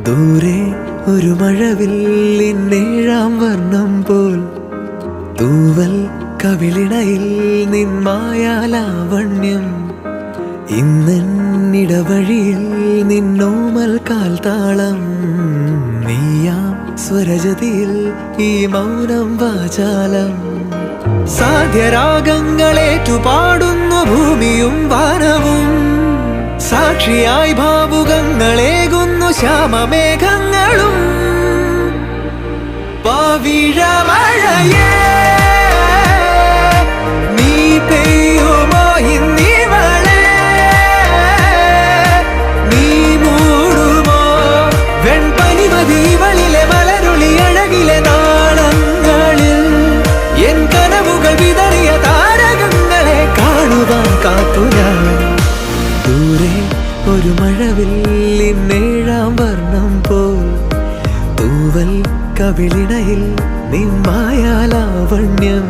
ദൂരെ ഒരു മഴവില്ലിന്നേഴാം വർണ്ണം പോൽ തൂവൽ കവിളിണയിൽ നിന്മായാലാവണ്യം ഇന്നിടവഴിയിൽ നിന്നോമൽ കാൽത്താളം നീയാം സ്വരജതിയിൽ ഈ മൗനം വാചാലം സാധ്യരാഗങ്ങളേറ്റുപാടുന്നു ഭൂമിയും വാനവും സാക്ഷിയായി ഭാവുകങ്ങളേകുന്നു ശ്യാമമേഘങ്ങളും പവിഴമഴയേ നീ പെയ്യുമോ ഇന്നിവളെ നീ മൂടുമോ വെൺപനിമതിവളിലെ മലരുളി അഴകിലെ നാളങ്ങളിൽ എൻ കനവുകൾ വിതറിയ താരകങ്ങളെ കാണുവാൻ കാത്തു ഞാൻ ദൂരെ ഒരു മഴവില്ലിന്നേഴാം വർണ്ണം പോൽ തൂവൽ കവിളിണയിൽ നിന്മായാലാവണ്യം